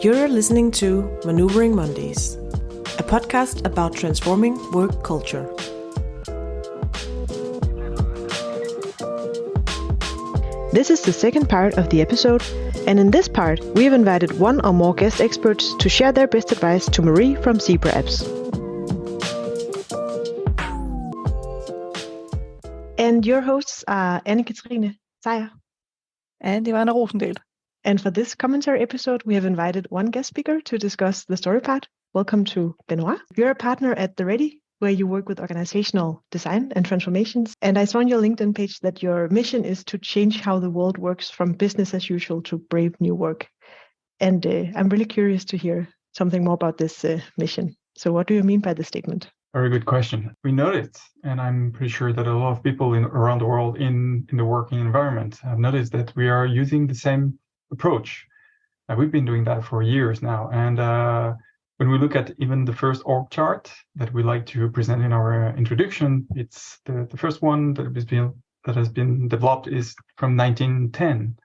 You're listening to Maneuvering Mondays, a podcast about transforming work culture. This is the second part of the episode, and in this part, we've invited one or more guest experts to share their best advice to Marie from Zebra Apps. And your hosts are Anne-Katrine Sejer and Ivana Rosendal. And for this commentary episode, we have invited one guest speaker to discuss the story part. Welcome to Benoit. You're a partner at The Ready, where you work with organizational design and transformations. And I saw on your LinkedIn page that your mission is to change how the world works from business as usual to brave new work. And I'm really curious to hear something more about this mission. So what do you mean by this statement? Very good question. We noticed, and I'm pretty sure that a lot of people around the world in the working environment have noticed that we are using the same approach. We've been doing that for years now. And when we look at even the first org chart that we like to present in our introduction, it's the first one that has been developed is from 1910.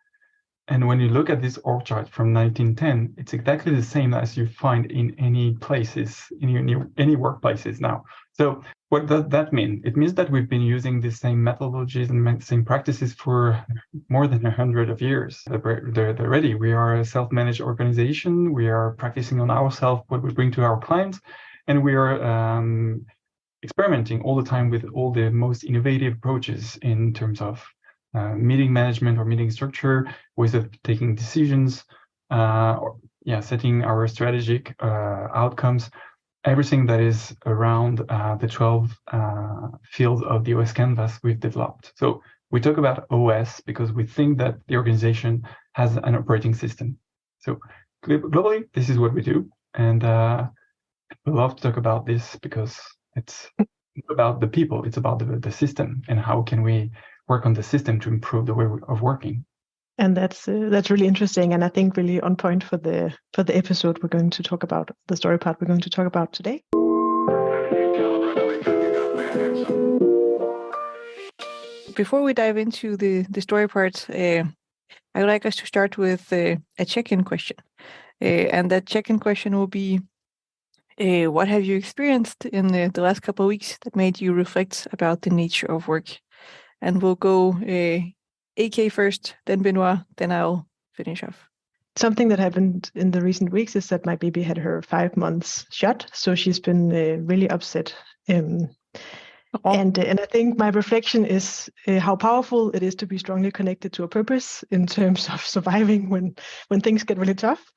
And when you look at this org chart from 1910, it's exactly the same as you find in any places, in any workplaces now. So what does that mean? It means that we've been using the same methodologies and same practices for more than 100 years. They're ready. We are a self-managed organization. We are practicing on ourselves what we bring to our clients, and we are experimenting all the time with all the most innovative approaches in terms of meeting management or meeting structure, ways of taking decisions, setting our strategic outcomes, everything that is around the 12 fields of the OS canvas we've developed. So we talk about OS because we think that the organization has an operating system. So globally, this is what we do. And we love to talk about this because it's about the people, it's about the system, and how can we work on the system to improve the way of working. And that's really interesting, and I think really on point for the episode we're going to talk about, the story part we're going to talk about today. Before we dive into the story part, I would like us to start with a check-in question. And that check-in question will be, what have you experienced in the last couple of weeks that made you reflect about the nature of work? And we'll go AK first, then Benoit, then I'll finish off. Something that happened in the recent weeks is that my baby had her 5 months shot, so she's been really upset. And I think my reflection is how powerful it is to be strongly connected to a purpose in terms of surviving when things get really tough,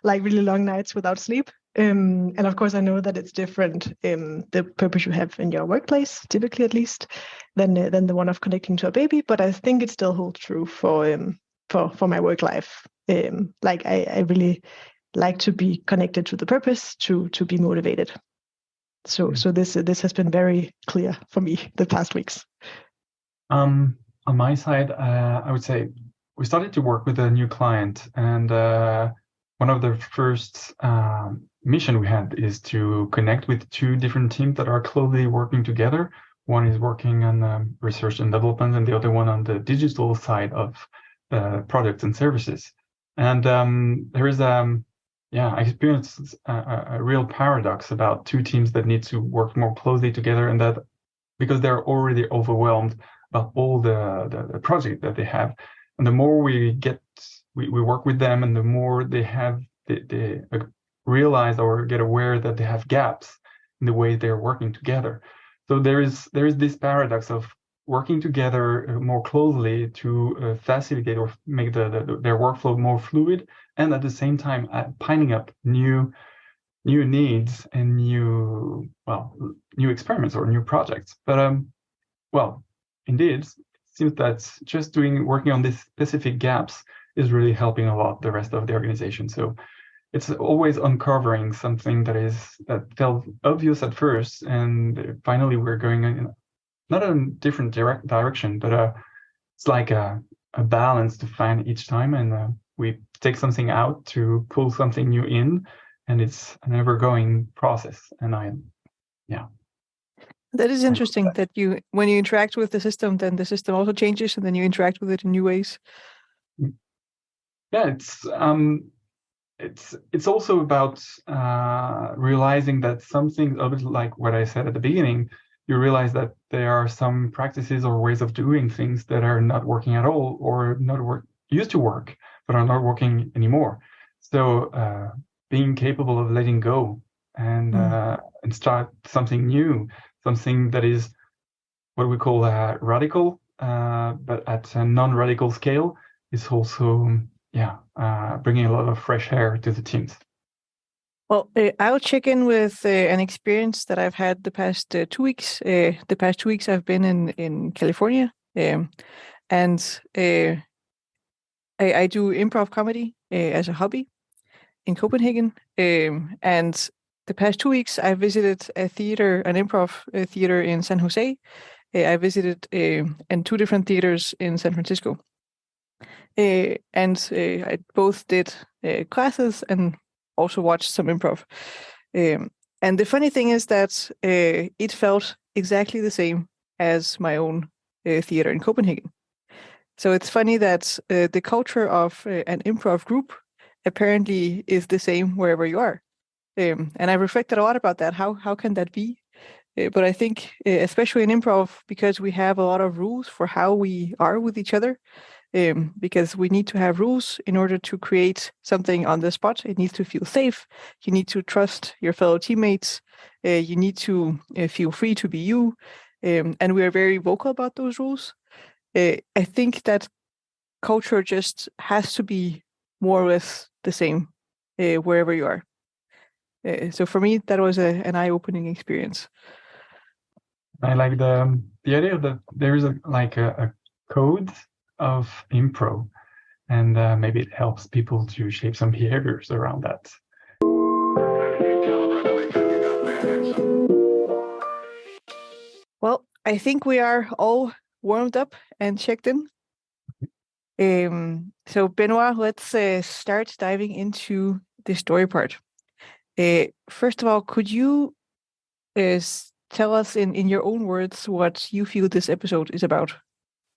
like really long nights without sleep. And of course, I know that it's different, the purpose you have in your workplace, typically at least, than the one of connecting to a baby. But I think it still holds true for my work life. Like I really like to be connected to the purpose, to be motivated. So this has been very clear for me the past weeks. On my side, I would say we started to work with a new client, and one of the first mission we had is to connect with 2 different teams that are closely working together. One is working on research and development, and the other one on the digital side of products and services. And there is I experienced a real paradox about 2 teams that need to work more closely together, and that because they're already overwhelmed about all the project that they have, and the more we work with them, and the more they have they realize or get aware that they have gaps in the way they're working together. So there is this paradox of working together more closely to facilitate or make their workflow more fluid, and at the same time piling up new needs and new experiments or new projects. But indeed, it seems that just working on these specific gaps is really helping a lot the rest of the organization. So it's always uncovering something that felt obvious at first, and finally we're going in not a different direction, but it's like a balance to find each time, and we take something out to pull something new in, and it's an ever-going process. And that is interesting that when you interact with the system, then the system also changes, and then you interact with it in new ways. Yeah, it's it's also about realizing that some things, a bit like what I said at the beginning, you realize that there are some practices or ways of doing things that are not working at all, or used to work, but are not working anymore. So being capable of letting go and start something new, something that is what we call radical, but at a non-radical scale, is also bringing a lot of fresh air to the teams. Well, I'll check in with an experience that I've had the past 2 weeks. The past 2 weeks I've been in California, and I do improv comedy as a hobby in Copenhagen. And the past 2 weeks I've visited an improv theater in San Jose. I visited in 2 different theaters in San Francisco. And I both did classes and also watched some improv. And the funny thing is that it felt exactly the same as my own theater in Copenhagen. So it's funny that the culture of an improv group apparently is the same wherever you are. And I reflected a lot about that. How can that be? But I think, especially in improv, because we have a lot of rules for how we are with each other, because we need to have rules in order to create something on the spot. It needs to feel safe. You need to trust your fellow teammates. You need to feel free to be you. And we are very vocal about those rules. I think that culture just has to be more or less the same wherever you are. So for me, that was an eye-opening experience. I like the idea that there is a code of impro, and maybe it helps people to shape some behaviors around that. Well, I think we are all warmed up and checked in. So Benoit, let's start diving into the story part. First of all, could you tell us in your own words what you feel this episode is about?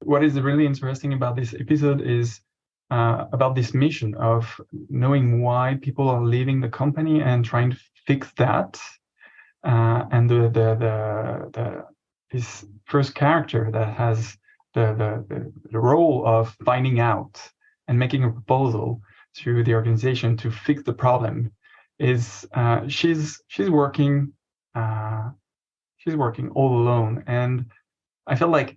What is really interesting about this episode is about this mission of knowing why people are leaving the company and trying to fix that. And this first character that has the role of finding out and making a proposal to the organization to fix the problem is she's working all alone, and I feel like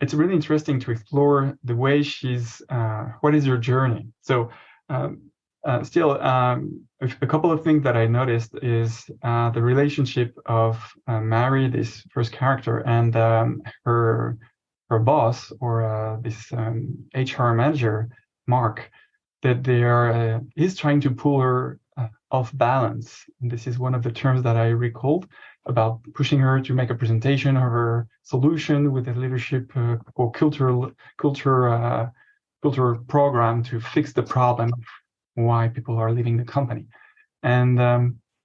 it's really interesting to explore the way she's what is her journey. So still a couple of things that I noticed is the relationship of Mary, this first character, and her boss, or this HR manager, Mark, that they are he's trying to pull her off balance. And this is one of the terms that I recalled about pushing her to make a presentation of her solution with a leadership or culture program to fix the problem of why people are leaving the company. And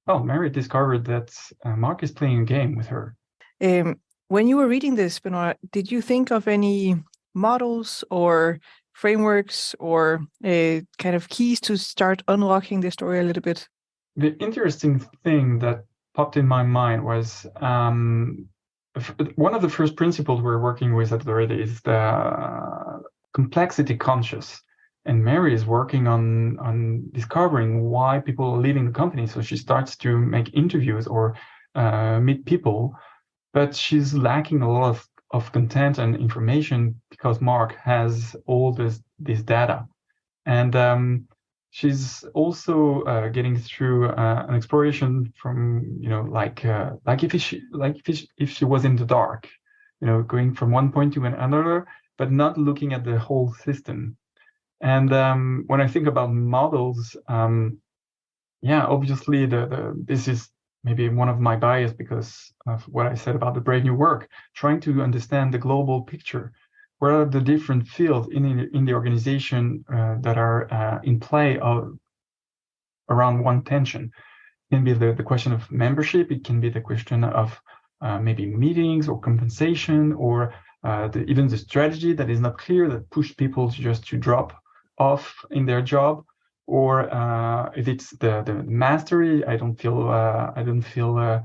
Mary discovered that Mark is playing a game with her. When you were reading this, Benoit, did you think of any models or frameworks or kind of keys to start unlocking the story a little bit? The interesting thing that popped in my mind was one of the first principles we're working with at Loretta is the complexity conscious. And Mary is working on discovering why people are leaving the company. So she starts to make interviews or meet people, but she's lacking a lot of content and information because Mark has all this data. And she's also getting through an exploration from, like if she was in the dark, going from one point to another, but not looking at the whole system. And when I think about models, obviously this is maybe one of my bias because of what I said about the Brave New Work, trying to understand the global picture. What are the different fields in the organization that are in play around one tension? It can be the question of membership. It can be the question of maybe meetings or compensation, or even the strategy that is not clear, that push people to drop off in their job. or if it's the mastery, I don't feel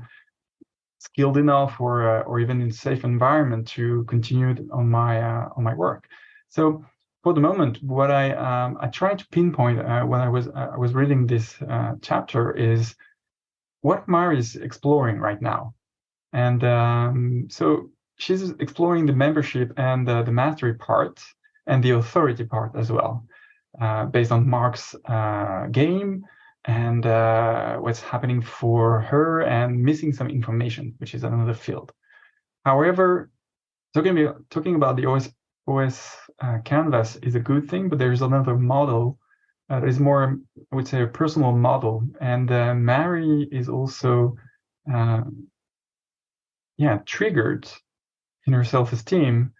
skilled enough or even in a safe environment to continue on my work. So for the moment, what I tried to pinpoint when I was reading this chapter is what Mari is exploring right now, and so she's exploring the membership and the mastery part and the authority part as well, based on Mark's game and what's happening for her and missing some information, which is another field. However, talking about the OS canvas is a good thing, but there's another model that is more, I would say, a personal model. And Mari is also, triggered in her self-esteem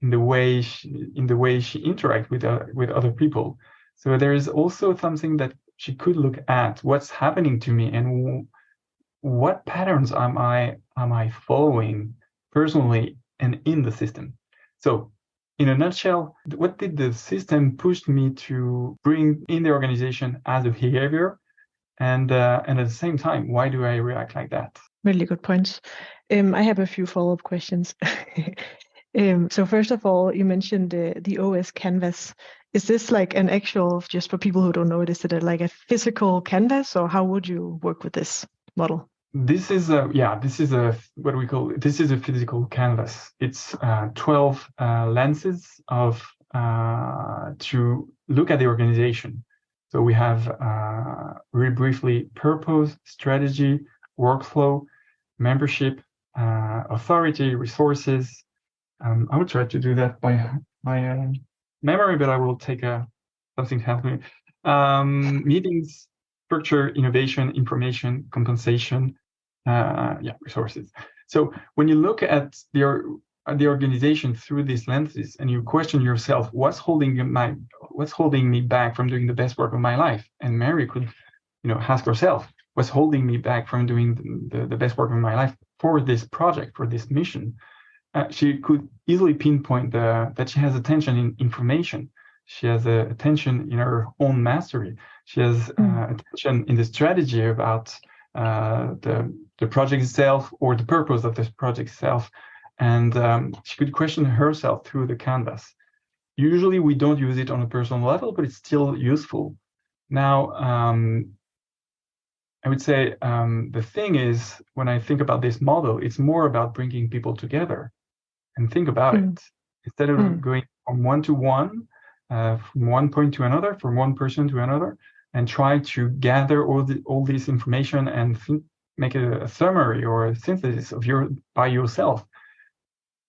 in the way she interacts with other people. So there is also something that she could look at: what's happening to me and what patterns am I following personally and in the system. So in a nutshell, what did the system push me to bring in the organization as a behavior, and at the same time, why do I react like that? Really good points. I have a few follow-up questions. So first of all, you mentioned the OS canvas. Is this like an actual, just for people who don't know it, is it like a physical canvas, or how would you work with this model? This is a physical canvas. It's 12 lenses of to look at the organization. So we have really briefly purpose, strategy, workflow, membership, authority, resources. I would try to do that by my memory, but I will take something to help me. Meetings, structure, innovation, information, compensation, resources. So when you look at the organization through these lenses and you question yourself, what's holding me back from doing the best work of my life? And Mari could, ask herself, what's holding me back from doing the best work of my life for this project, for this mission? She could easily pinpoint that she has attention in information. She has attention in her own mastery. She has attention in the strategy about the project itself or the purpose of this project itself. And she could question herself through the canvas. Usually we don't use it on a personal level, but it's still useful. Now, I would say the thing is, when I think about this model, it's more about bringing people together and think about it. Instead of going from one to one, from one point to another, from one person to another, and try to gather all this information and make a summary or a synthesis of by yourself,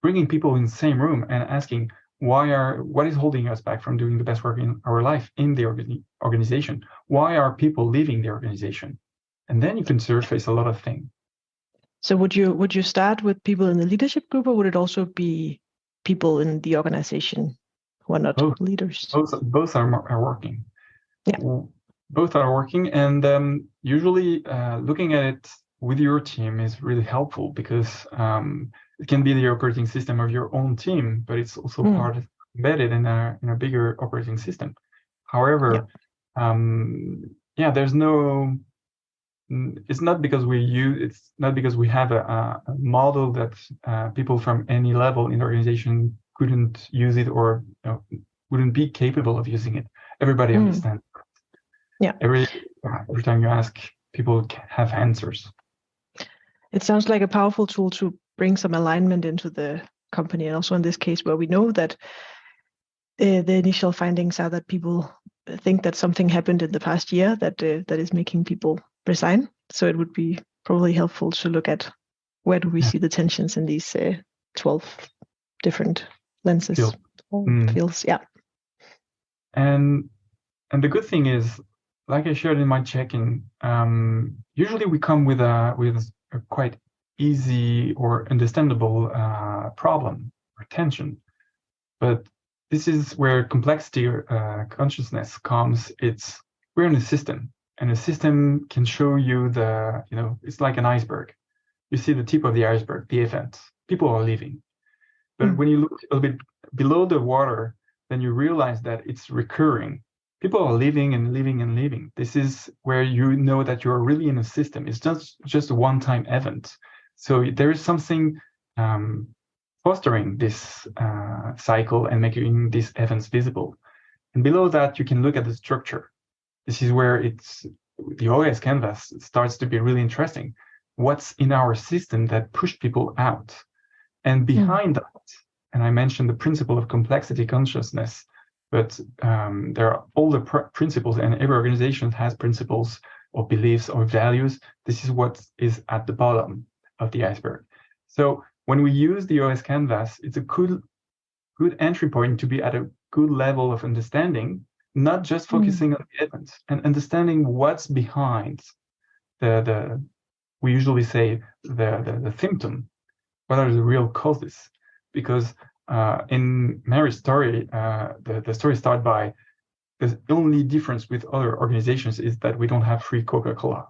bringing people in the same room and asking what is holding us back from doing the best work in our life in the organization? Why are people leaving the organization? And then you can surface a lot of things. So would you start with people in the leadership group, or would it also be people in the organization who are not leaders? Both are working. Yeah. Both are working, and usually looking at it with your team is really helpful, because it can be the operating system of your own team, but it's also embedded in a bigger operating system. However, there's no. It's not because we have a model that people from any level in the organization couldn't use it or wouldn't be capable of using it. Everybody understands. Yeah. Every time you ask, people have answers. It sounds like a powerful tool to bring some alignment into the company, and also in this case where we know that the initial findings are that people think that something happened in the past year that is making people resign. So it would be probably helpful to look at where do we see the tensions in these 12 different lenses fields. Yeah. And the good thing is, like I shared in my check-in, usually we come with a quite easy or understandable problem or tension, but this is where complexity consciousness comes. We're in a system, and a system can show you it's like an iceberg. You see the tip of the iceberg, the events. People are leaving. But when you look a little bit below the water, then you realize that it's recurring. people are living and living and living. This is where you know that you're really in a system. It's just a one-time event. So there is something fostering this cycle and making these events visible. And below that, you can look at the structure. This is where the OS canvas starts to be really interesting. What's in our system that pushed people out? And behind that, and I mentioned the principle of complexity consciousness, but there are all the principles, and every organization has principles or beliefs or values. This is what is at the bottom of the iceberg. So when we use the OS canvas, it's a good entry point to be at a good level of understanding, not just focusing on the events, and understanding what's behind the we usually say the symptom. What are the real causes? Because in Mary's story, the story starts by the only difference with other organizations is that we don't have free Coca-Cola,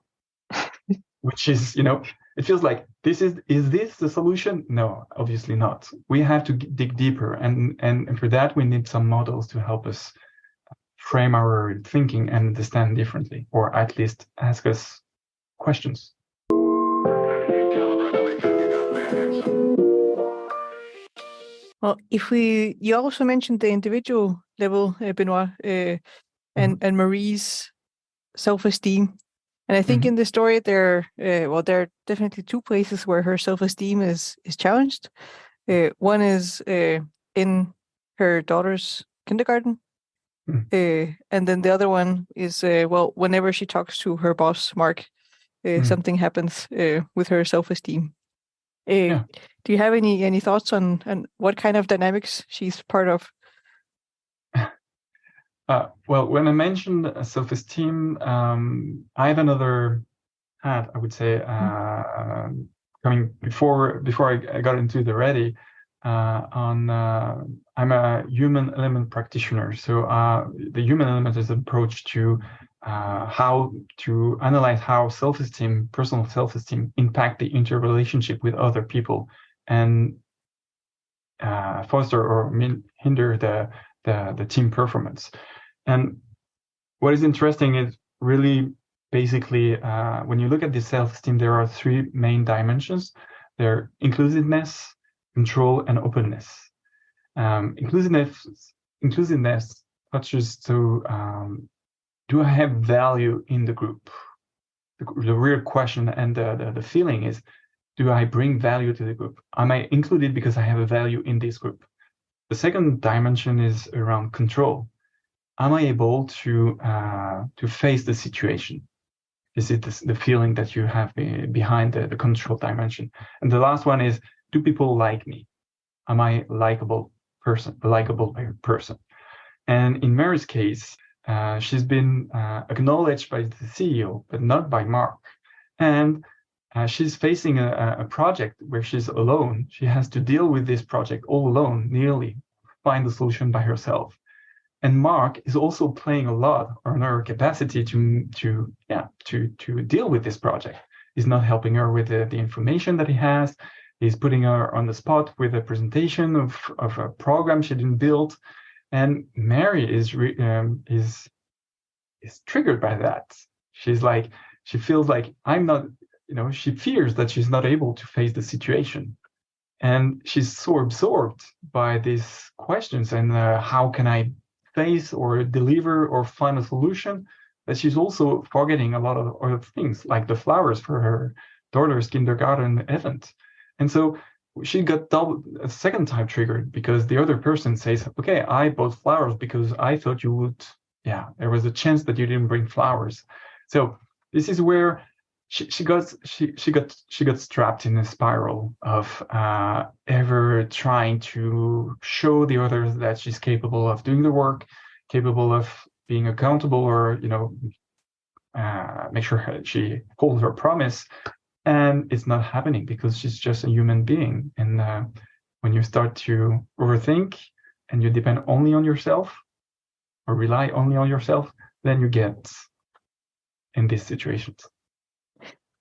which is, it feels like is this the solution? No, obviously not. We have to dig deeper, and for that we need some models to help us frame our thinking and understand differently, or at least ask us questions. Well, you also mentioned the individual level, Benoit, and Marie's self-esteem. And I think in the story there are definitely two places where her self-esteem is challenged. One is in her daughter's kindergarten. And then the other one is, whenever she talks to her boss, Mark, something happens with her self-esteem. Do you have any thoughts on what kind of dynamics she's part of? Well, when I mentioned self-esteem, I have another hat, I would say, coming before I got into the ready. I'm a human element practitioner. So the human element is an approach to how to analyze how self-esteem, personal self-esteem, impact the interrelationship with other people, and foster or hinder the team performance. And what is interesting is really basically when you look at the self-esteem, there are three main dimensions. They're inclusiveness, control, and openness. Inclusiveness touches to do I have value in the group? The real question and the feeling is, do I bring value to the group? Am I included because I have a value in this group? The second dimension is around control. Am I able to face the situation? Is it the feeling that you have behind the control dimension? And the last one is, do people like me? Am I a likable person? And in Mary's case, she's been acknowledged by the CEO, but not by Mark. And she's facing a project where she's alone. She has to deal with this project all alone, nearly find the solution by herself. And Mark is also playing a lot on her capacity to deal with this project. He's not helping her with the information that he has. He's putting her on the spot with a presentation of a program she didn't build. And Mary is triggered by that. She feels like I'm not, she fears that she's not able to face the situation. And she's so absorbed by these questions and how can I face or deliver or find a solution, that she's also forgetting a lot of other things, like the flowers for her daughter's kindergarten event. And so she got a second time triggered because the other person says, okay, I bought flowers because I thought you would, there was a chance that you didn't bring flowers. So this is where she got trapped in a spiral of ever trying to show the others that she's capable of doing the work, capable of being accountable, or make sure she holds her promise. And it's not happening because she's just a human being. And when you start to overthink and you depend only on yourself or rely only on yourself, then you get in these situations.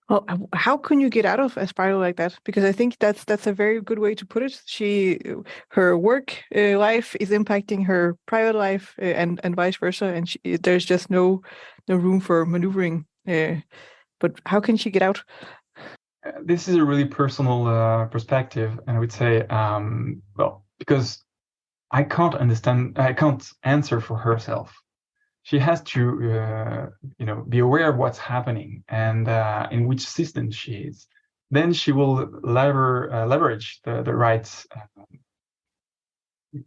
Well, how can you get out of a spiral like that? Because I think that's a very good way to put it. Her work life is impacting her private life, and vice versa, and there's just no room for maneuvering. But how can she get out? This is a really personal perspective, and I would say, well, because I can't answer for herself. She has to, be aware of what's happening and in which system she is. Then she will leverage the right,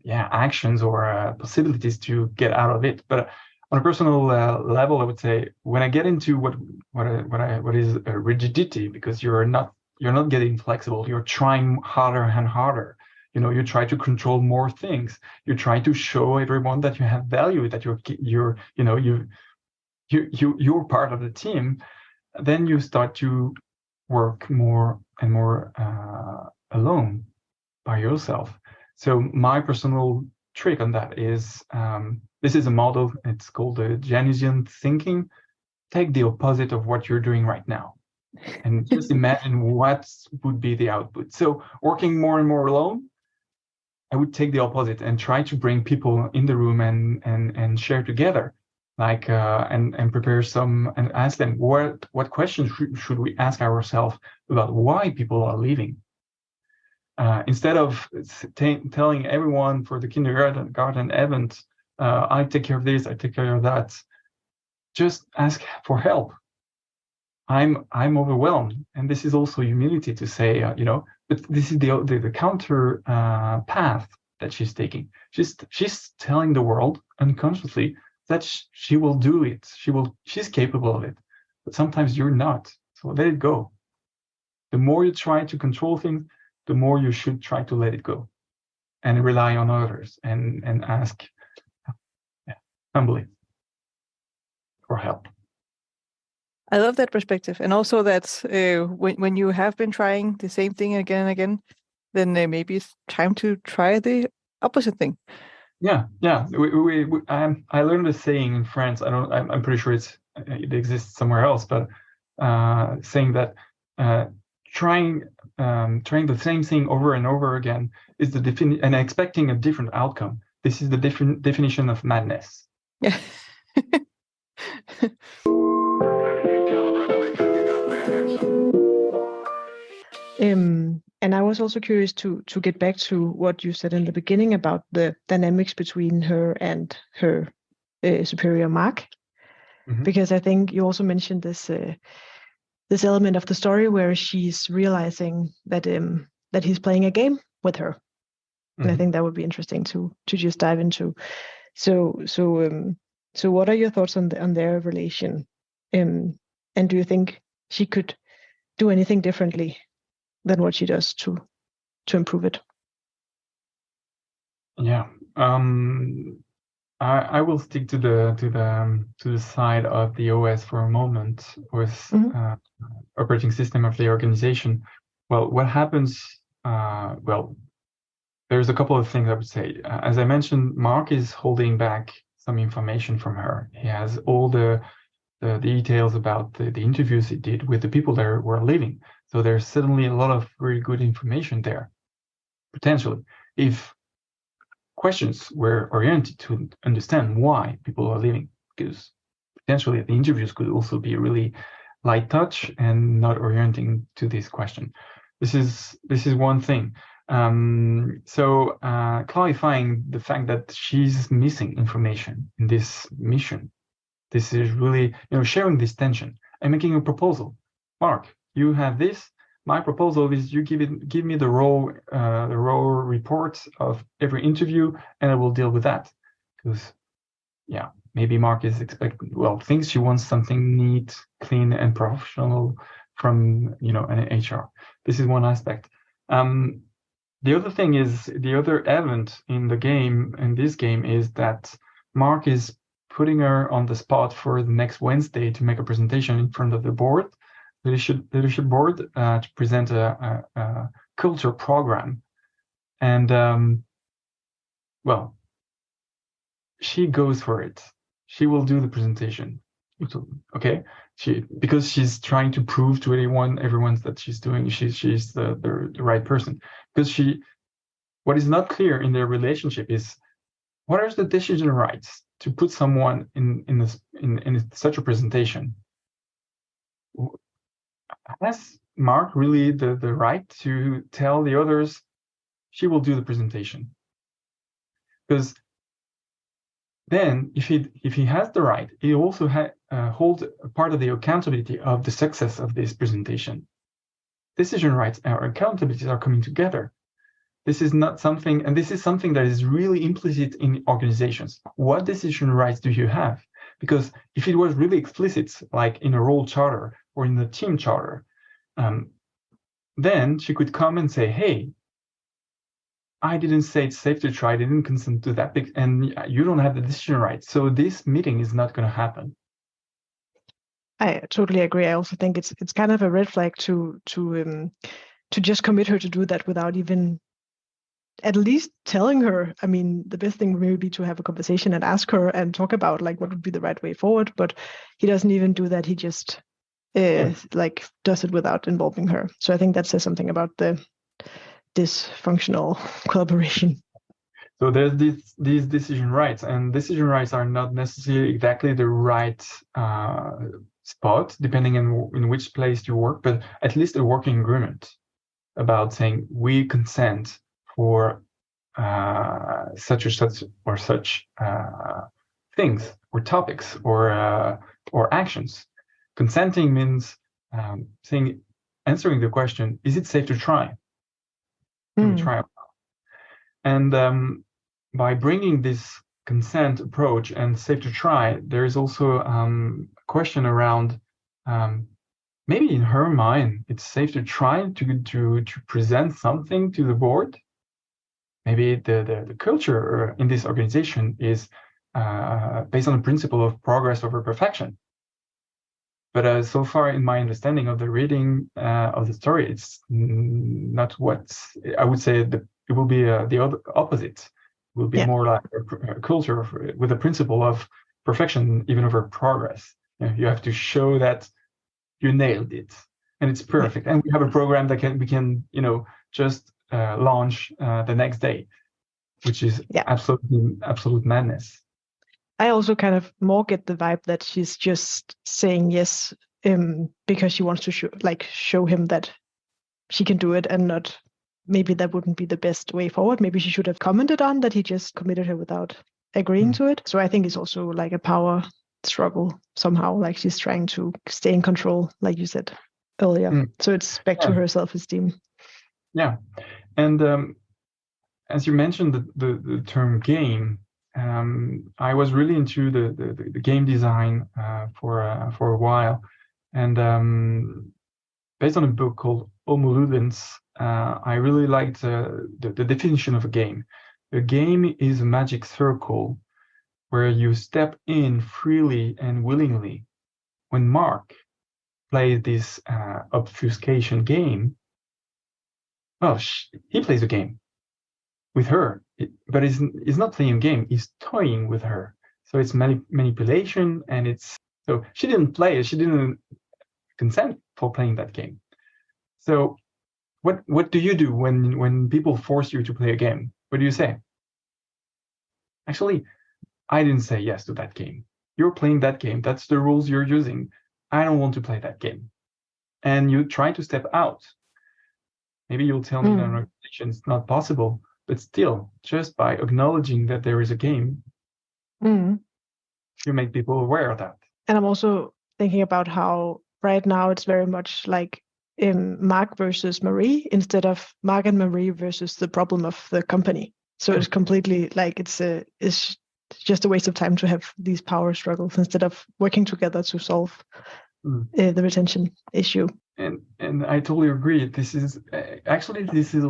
actions or possibilities to get out of it. But on a personal level, I would say when I get into what is rigidity, because you're not getting flexible, you're trying harder and harder. You try to control more things. You try to show everyone that you have value, that you're part of the team. Then you start to work more and more alone by yourself. So my personal trick on that is this is a model. It's called the Janisian thinking. Take the opposite of what you're doing right now, and just imagine what would be the output. So working more and more alone, I would take the opposite and try to bring people in the room and share together, like and prepare some and ask them what questions should we ask ourselves about why people are leaving. Instead of telling everyone for the kindergarten event, I take care of this, I take care of that, just ask for help. I'm overwhelmed, and this is also humility to say, but this is the counter path that she's taking. She's telling the world unconsciously that she will do it. She's capable of it, but sometimes you're not. So let it go. The more you try to control things, the more you should try to let it go and rely on others and ask humbly for help. I love that perspective, and also that when you have been trying the same thing again and again, then maybe it's time to try the opposite thing. Yeah. I learned a saying in France. I'm pretty sure it exists somewhere else, but saying that trying the same thing over and over again is and expecting a different outcome. This is the different definition of madness. Yeah. And I was also curious to get back to what you said in the beginning about the dynamics between her and her superior Mark, because I think you also mentioned this this element of the story where she's realizing that that he's playing a game with her, and I think that would be interesting to just dive into. So what are your thoughts on their relation, and do you think she could do anything differently than what she does to improve it? Yeah, I will stick to the side of the OS for a moment with operating system of the organization. Well, what happens? Well, there's a couple of things I would say. As I mentioned, Mark is holding back some information from her. He has all the details about the interviews he did with the people that were leaving. So there's suddenly a lot of very good information there, potentially. If questions were oriented to understand why people are leaving, because potentially the interviews could also be really light touch and not orienting to this question. This is one thing. So clarifying the fact that she's missing information in this mission. This is really, sharing this tension and making a proposal. Mark, you have this. My proposal is you give me the raw report of every interview, and I will deal with that. Because, maybe Mark is thinks she wants something neat, clean, and professional from an HR. This is one aspect. The other thing is the other event in this game is that Mark is putting her on the spot for the next Wednesday to make a presentation in front of the leadership board to present a culture program. And she goes for it. She will do the presentation. Okay, because she's trying to prove to everyone that she's the right person. Because what is not clear in their relationship is what are the decision rights to put someone in such a presentation. Has Mark really the right to tell the others she will do the presentation? Because then if he has the right, he also holds a part of the accountability of the success of this presentation. Decision rights or accountabilities are coming together. This is not something, and this is something that is really implicit in organizations. What decision rights do you have? Because if it was really explicit, like in a role charter or in the team charter, then she could come and say, hey, I didn't say it's safe to try, I didn't consent to that, and you don't have the decision rights. So this meeting is not going to happen. I totally agree. I also think it's kind of a red flag to just commit her to do that without even at least telling her. I mean, the best thing would maybe be to have a conversation and ask her and talk about like what would be the right way forward. But he doesn't even do that. He just like does it without involving her. So I think that says something about the dysfunctional collaboration. So there's these decision rights, and decision rights are not necessarily exactly the right spot, depending on in which place you work, but at least a working agreement about saying we consent for such or such things or topics or actions. Consenting means answering the question: is it safe to try? Can we try? And by bringing this consent approach and safe to try, there is also a question around maybe in her mind it's safe to try to present something to the board. Maybe the culture in this organization is based on the principle of progress over perfection. But so far, in my understanding of the reading of the story, it's not what I would say. It will be the opposite. It will be more like a culture with a principle of perfection, even over progress. You have to show that you nailed it and it's perfect. And we have a program that we can just launch the next day, which is absolute madness. I also kind of more get the vibe that she's just saying yes because she wants to show him that she can do it, and not maybe that wouldn't be the best way forward. Maybe she should have commented on that he just committed her without agreeing to it. So I think it's also like a power struggle somehow, like she's trying to stay in control, like you said earlier. So it's back to her self-esteem. Yeah. And as you mentioned the term game, I was really into the game design for a while, and based on a book called Homo Ludens, I really liked the definition of a game. A game is a magic circle where you step in freely and willingly. When Mark plays this obfuscation game, well, he plays a game with her, but he's not playing a game, he's toying with her. So it's manipulation, and so she didn't play it, she didn't consent for playing that game. So what do you do when people force you to play a game? What do you say? Actually, I didn't say yes to that game. You're playing that game, that's the rules you're using. I don't want to play that game. And you try to step out. Maybe you'll tell me that an organization is not possible. But still, just by acknowledging that there is a game, you make people aware of that. And I'm also thinking about how right now it's very much like Mark versus Marie instead of Mark and Marie versus the problem of the company. So it's completely like it's just a waste of time to have these power struggles instead of working together to solve the retention issue. And I totally agree. This is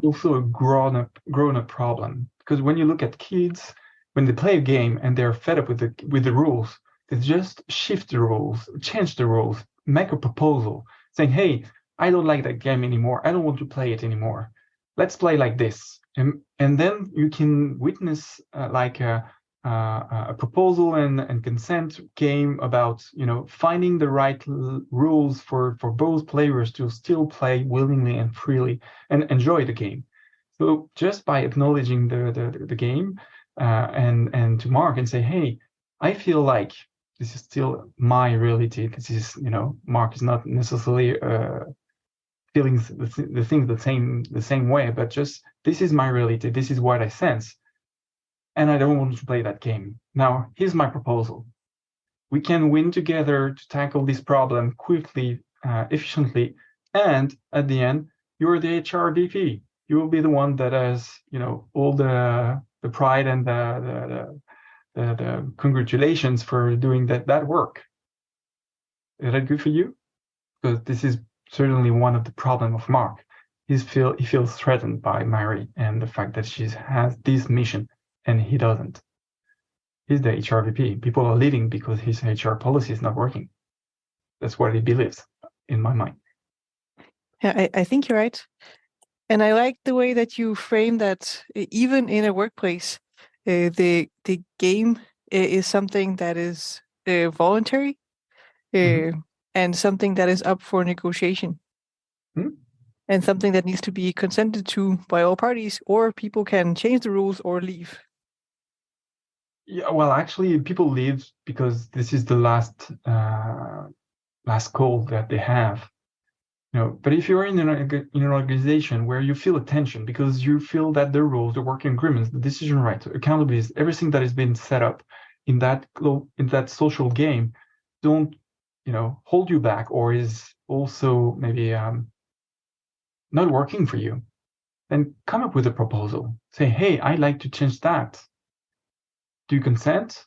also a grown up problem, because when you look at kids, when they play a game and they're fed up with the rules, they just shift the rules, change the rules, make a proposal saying, "Hey, I don't like that game anymore. I don't want to play it anymore. Let's play like this." And then you can witness a proposal and consent game about, finding the right rules for both players to still play willingly and freely and enjoy the game. So just by acknowledging the game and to Mark and say, hey, I feel like this is still my reality. This is, Mark is not necessarily feeling the things the same way, but just this is my reality. This is what I sense. And I don't want to play that game. Now, here's my proposal. We can win together to tackle this problem quickly, efficiently, and at the end, you're the HR VP. You will be the one that has, all the pride and the congratulations for doing that work. Is that good for you? Because this is certainly one of the problems of Mark. He feels threatened by Mary and the fact that she has this mission and he doesn't. He's the HR VP. People are leaving because his HR policy is not working. That's what he believes, in my mind. Yeah, I think you're right. And I like the way that you frame that even in a workplace, the game is something that is voluntary and something that is up for negotiation. And something that needs to be consented to by all parties, or people can change the rules or leave. Yeah, well, actually, people leave because this is the last call that they have. But if you're in an organization where you feel a tension because you feel that the rules, the working agreements, the decision rights, accountability, everything that has been set up in that social game, don't hold you back, or is also maybe not working for you, then come up with a proposal. Say, hey, I'd like to change that. Do you consent?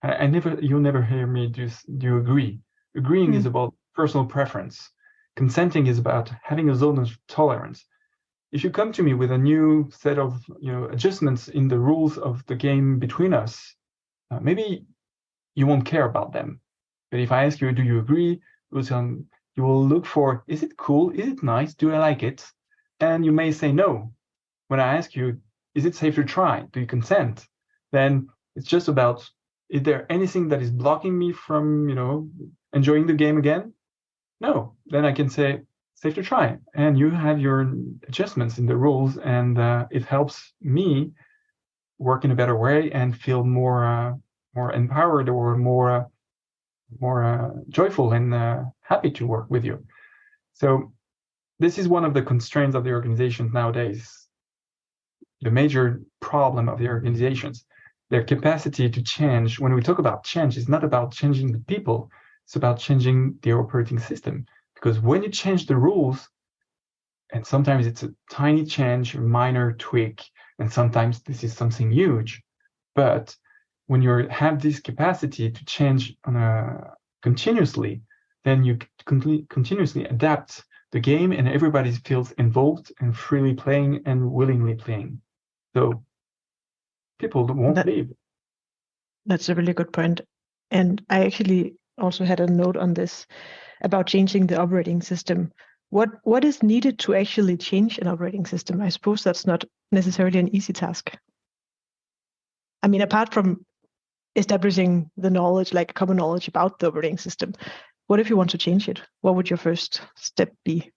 You'll never hear me do you agree? Agreeing is about personal preference. Consenting is about having a zone of tolerance. If you come to me with a new set of adjustments in the rules of the game between us, maybe you won't care about them. But if I ask you, do you agree? You will look for, is it cool? Is it nice? Do I like it? And you may say no. When I ask you, is it safe to try? Do you consent? Then it's just about, is there anything that is blocking me from, enjoying the game again? No. Then I can say, safe to try. And you have your adjustments in the rules, and it helps me work in a better way and feel more empowered or more joyful and happy to work with you. So this is one of the constraints of the organizations nowadays. The major problem of the organizations, their capacity to change. When we talk about change, it's not about changing the people, it's about changing the operating system. Because when you change the rules, and sometimes it's a tiny change, a minor tweak, and sometimes this is something huge, but when you have this capacity to change continuously, then you continuously adapt the game, and everybody feels involved and freely playing and willingly playing. So people won't leave. That's a really good point. And I actually also had a note on this about changing the operating system. What is needed to actually change an operating system? I suppose that's not necessarily an easy task. I mean, apart from establishing the knowledge, like common knowledge about the operating system, what if you want to change it? What would your first step be?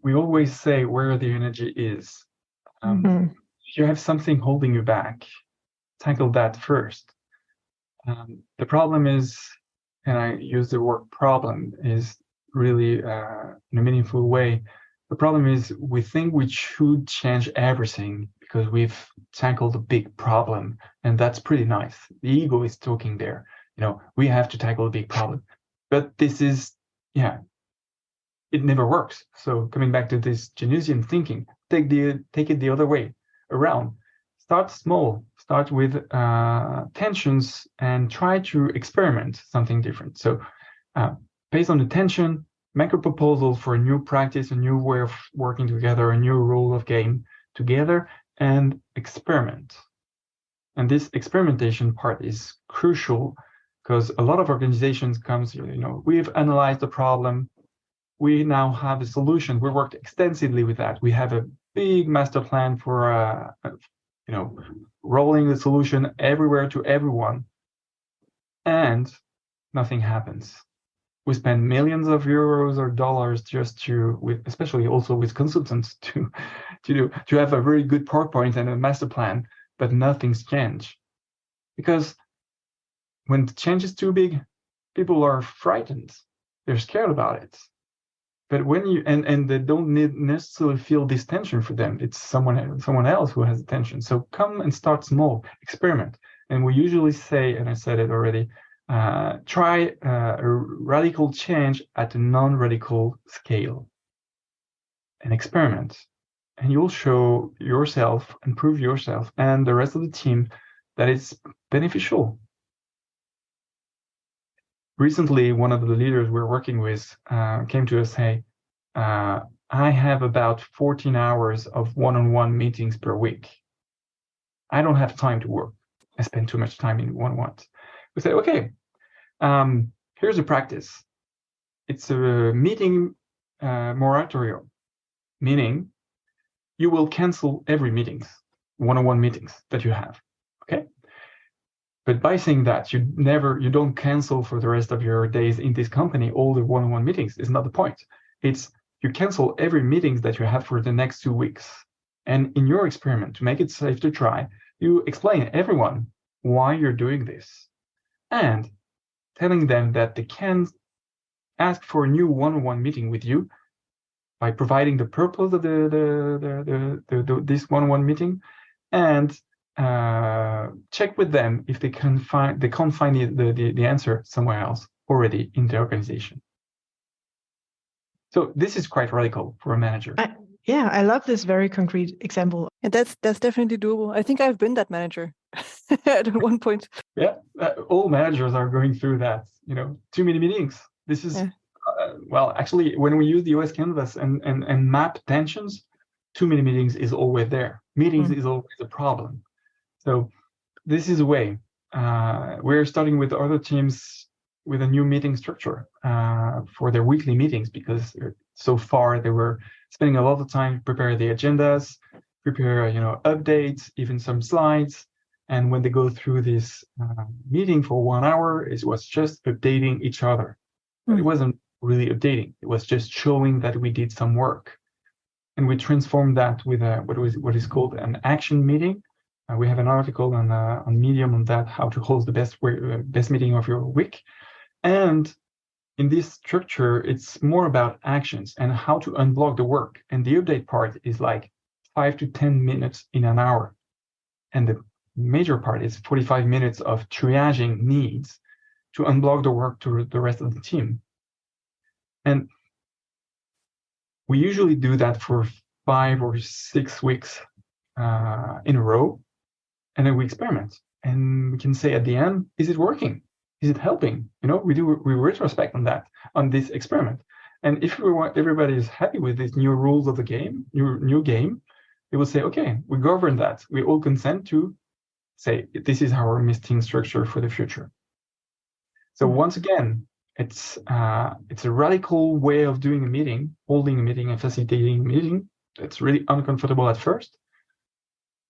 We always say where the energy is. If you have something holding you back, tackle that first. The problem is, and I use the word problem, is really in a meaningful way. The problem is we think we should change everything because we've tackled a big problem, and that's pretty nice. The ego is talking there. We have to tackle a big problem. But this is, it never works. So coming back to this Genesian thinking, take it the other way around. Start small. Start with tensions and try to experiment something different. So based on the tension, make a proposal for a new practice, a new way of working together, a new rule of game together, and experiment. And this experimentation part is crucial because a lot of organizations comes, we've analyzed the problem. We now have a solution. We worked extensively with that. We have a big master plan for rolling the solution everywhere to everyone, and nothing happens. We spend millions of euros or dollars just especially also with consultants to have a very good PowerPoint and a master plan, but nothing's changed. Because when the change is too big, people are frightened. They're scared about it. But when you and they don't necessarily feel this tension for them. It's someone else who has the tension. So come and start small, experiment. And we usually say, and I said it already, try a radical change at a non-radical scale. And experiment. And you'll show yourself and prove yourself and the rest of the team that it's beneficial. Recently, one of the leaders we're working with came to us, hey, I have about 14 hours of one-on-one meetings per week. I don't have time to work. I spend too much time in one-on-ones. We say, okay, here's a practice. It's a meeting moratorium, meaning you will cancel every one-on-one meetings that you have, okay? But by saying that, you don't cancel for the rest of your days in this company all the one-on-one meetings. It's not the point. It's you cancel every meetings that you have for the next 2 weeks. And in your experiment, to make it safe to try, you explain everyone why you're doing this, and telling them that they can ask for a new one-on-one meeting with you by providing the purpose of this one-on-one meeting, and check with them if they can't find the answer somewhere else already in the organization. So this is quite radical for a manager. I love this very concrete example. And that's definitely doable. I think I've been that manager at one point. Yeah, all managers are going through that. Too many meetings. This is well, actually, when we use the OS Canvas and map tensions, too many meetings is always there. Meetings is always a problem. So this is a way. We're starting with other teams with a new meeting structure for their weekly meetings, because so far they were spending a lot of time to prepare the agendas, prepare updates, even some slides. And when they go through this meeting for 1 hour, it was just updating each other. But it wasn't really updating. It was just showing that we did some work. And we transformed that with what is called an action meeting. We have an article on Medium on that, how to host the best meeting of your week. And in this structure, it's more about actions and how to unblock the work. And the update part is like 5 to 10 minutes in an hour. And the major part is 45 minutes of triaging needs to unblock the work to the rest of the team. And we usually do that for 5 or 6 weeks in a row. And then we experiment. And we can say at the end, is it working? Is it helping? We retrospect on this experiment. And if everybody is happy with these new rules of the game, new game, they will say, okay, we govern that. We all consent to say, this is our meeting structure for the future. So once again, it's a radical way of doing a meeting, holding a meeting and facilitating a meeting. It's really uncomfortable at first,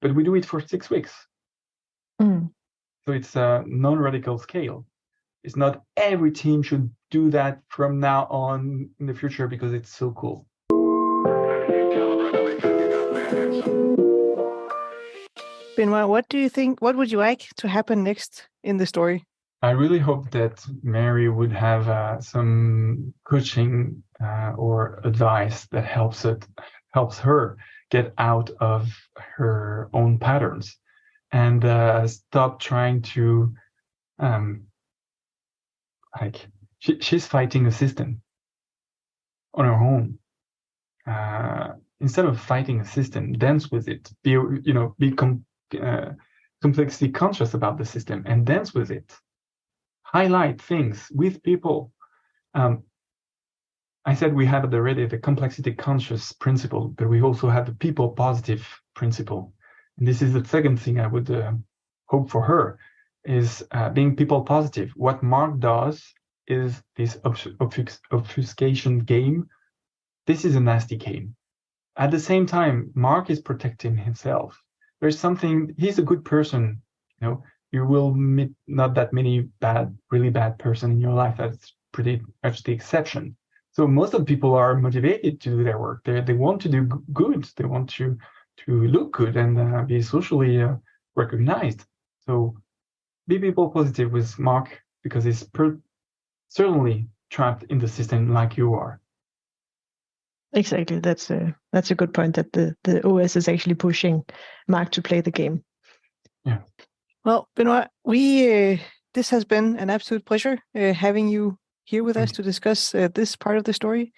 but we do it for 6 weeks. So it's a non-radical scale. It's not every team should do that from now on in the future because it's so cool. Benoit, what do you think? What would you like to happen next in the story? I really hope that Mary would have some coaching or advice that helps her get out of her own patterns and stop trying to she's fighting a system on her own. Instead of fighting a system, dance with it. Be complexly conscious about the system and dance with it. Highlight things with people. I said we have already the complexity conscious principle, but we also have the people positive principle. And this is the second thing I would hope for her, is being people positive. What Mark does is this obfuscation game. This is a nasty game. At the same time, Mark is protecting himself. there's something, he's a good person, you know, you will meet not that many really bad person in your life. That's pretty much the exception. So most of the people are motivated to do their work. They want to do good. They want to look good and be socially recognized. So be people positive with Mark, because he's certainly trapped in the system like you are. Exactly. That's a good point, that the OS is actually pushing Mark to play the game. Yeah. Well, Benoit, this has been an absolute pleasure having you here with us to discuss this part of the story.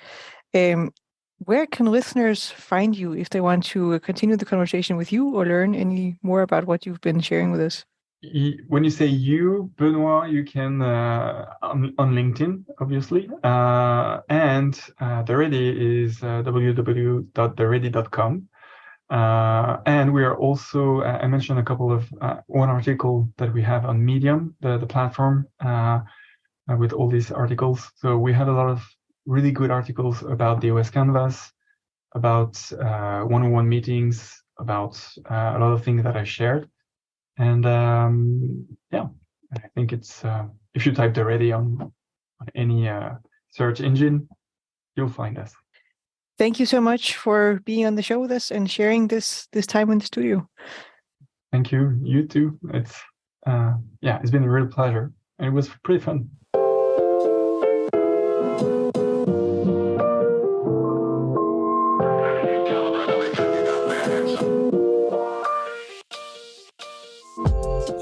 Where can listeners find you if they want to continue the conversation with you or learn any more about what you've been sharing with us? When you say you, Benoit, you can on LinkedIn, obviously, and The Ready is www.theready.com. And we are also, I mentioned a couple of one article that we have on Medium, the platform, with all these articles. So we have a lot of really good articles about the OS Canvas, about one-on-one meetings, about a lot of things that I shared. And yeah, I think it's if you type The Ready on any search engine, you'll find us. Thank you so much for being on the show with us and sharing this time in the studio. Thank you. You too. It's it's been a real pleasure, and it was pretty fun.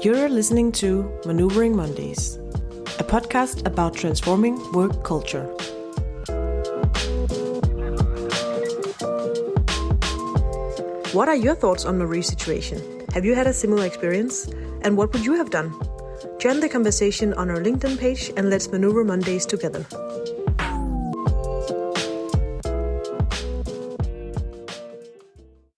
You're listening to Maneuvering Mondays, a podcast about transforming work culture. What are your thoughts on Marie's situation? Have you had a similar experience? And what would you have done? Join the conversation on our LinkedIn page and let's maneuver Mondays together.